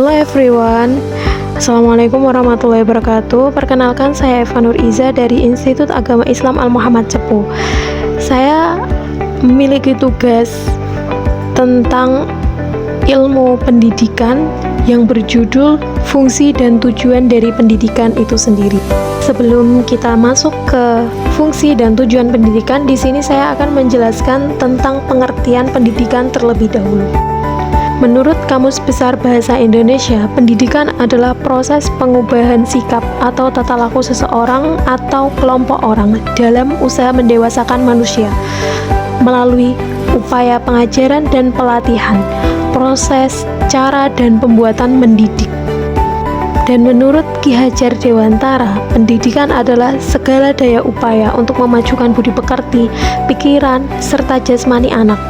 Halo everyone, Assalamualaikum warahmatullahi wabarakatuh. Perkenalkan, saya Eva Nur Iza dari Institut Agama Islam Al-Muhammad Cepu. Saya memiliki tugas tentang ilmu pendidikan yang berjudul fungsi dan tujuan dari pendidikan itu sendiri. Sebelum kita masuk ke fungsi dan tujuan pendidikan, di sini saya akan menjelaskan tentang pengertian pendidikan terlebih dahulu. Menurut Kamus Besar Bahasa Indonesia, pendidikan adalah proses pengubahan sikap atau tata laku seseorang atau kelompok orang dalam usaha mendewasakan manusia melalui upaya pengajaran dan pelatihan, proses, cara, dan pembuatan mendidik. Dan menurut Ki Hajar Dewantara, pendidikan adalah segala daya upaya untuk memajukan budi pekerti, pikiran, serta jasmani anak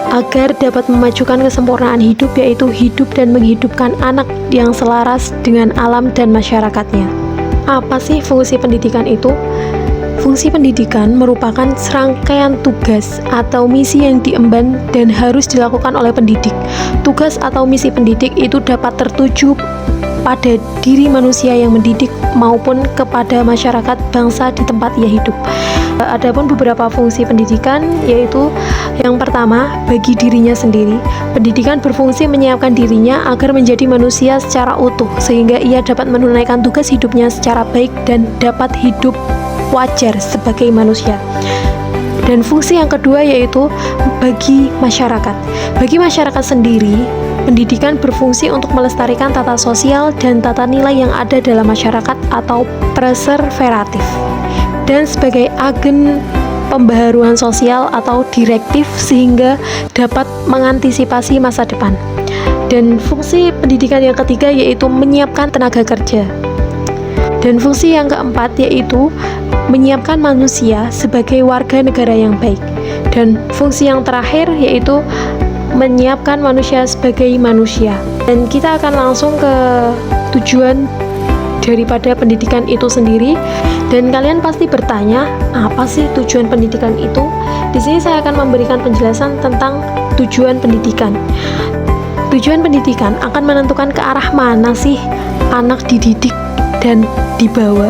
agar dapat memajukan kesempurnaan hidup, yaitu hidup dan menghidupkan anak yang selaras dengan alam dan masyarakatnya. Apa sih fungsi pendidikan itu? Fungsi pendidikan merupakan serangkaian tugas atau misi yang diemban dan harus dilakukan oleh pendidik. Tugas atau misi pendidik itu dapat tertuju pada diri manusia yang mendidik maupun kepada masyarakat bangsa di tempat ia hidup. Adapun beberapa fungsi pendidikan, yaitu yang pertama, bagi dirinya sendiri. Pendidikan berfungsi menyiapkan dirinya agar menjadi manusia secara utuh, sehingga ia dapat menunaikan tugas hidupnya secara baik dan dapat hidup wajar sebagai manusia. Dan fungsi yang kedua yaitu bagi masyarakat. Bagi masyarakat sendiri, pendidikan berfungsi untuk melestarikan tata sosial dan tata nilai yang ada dalam masyarakat atau preservatif, dan sebagai agen pembaharuan sosial atau direktif sehingga dapat mengantisipasi masa depan. Dan fungsi pendidikan yang ketiga yaitu menyiapkan tenaga kerja. Dan fungsi yang keempat yaitu menyiapkan manusia sebagai warga negara yang baik. Dan fungsi yang terakhir yaitu menyiapkan manusia sebagai manusia. Dan kita akan langsung ke tujuan daripada pendidikan itu sendiri. Dan kalian pasti bertanya, apa sih tujuan pendidikan itu? Di sini saya akan memberikan penjelasan tentang tujuan pendidikan. Tujuan pendidikan akan menentukan ke arah mana sih anak dididik dan dibawa.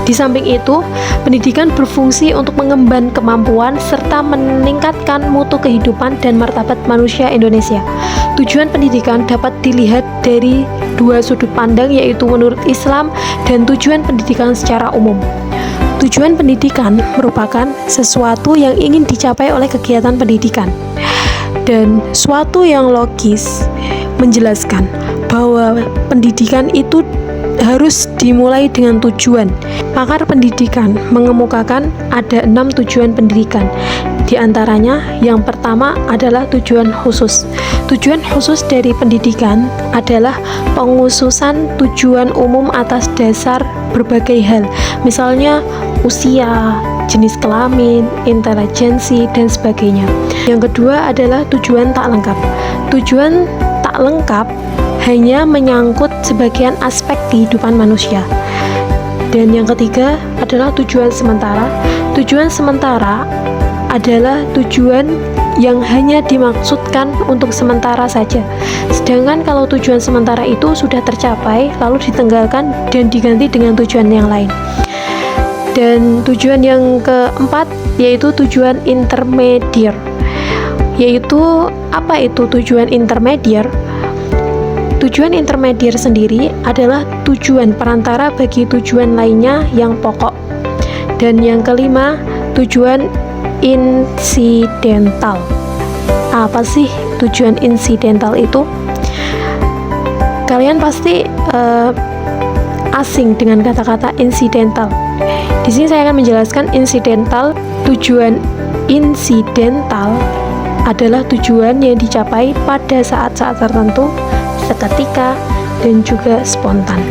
Di samping itu, pendidikan berfungsi untuk mengemban kemampuan serta meningkatkan mutu kehidupan dan martabat manusia Indonesia. Tujuan pendidikan dapat dilihat dari dua sudut pandang, yaitu menurut Islam dan tujuan pendidikan secara umum. Tujuan pendidikan merupakan sesuatu yang ingin dicapai oleh kegiatan pendidikan, dan suatu yang logis menjelaskan bahwa pendidikan itu harus dimulai dengan tujuan. Pakar pendidikan mengemukakan ada 6 tujuan pendidikan. Di antaranya, yang pertama adalah tujuan khusus. Tujuan khusus dari pendidikan adalah pengususan tujuan umum atas dasar berbagai hal, misalnya usia, jenis kelamin, intelijensi, dan sebagainya. Yang kedua adalah tujuan tak lengkap. Tujuan tak lengkap hanya menyangkut sebagian aspek kehidupan manusia. Dan yang ketiga adalah tujuan sementara. Tujuan sementara adalah tujuan yang hanya dimaksudkan untuk sementara saja. Sedangkan kalau tujuan sementara itu sudah tercapai, lalu ditinggalkan dan diganti dengan tujuan yang lain. Dan tujuan yang keempat yaitu tujuan intermedier. Yaitu apa itu tujuan intermedier? Tujuan intermedier sendiri adalah tujuan perantara bagi tujuan lainnya yang pokok. Dan yang kelima, tujuan insidental. Apa sih tujuan insidental itu? Kalian pasti asing dengan kata-kata insidental. Di sini saya akan menjelaskan insidental. Tujuan insidental adalah tujuan yang dicapai pada saat-saat tertentu, seketika, dan juga spontan.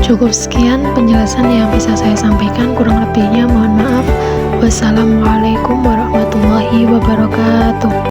Cukup sekian penjelasan yang bisa saya sampaikan, kurang lebihnya mohon maaf. Wassalamualaikum warahmatullahi wabarakatuh.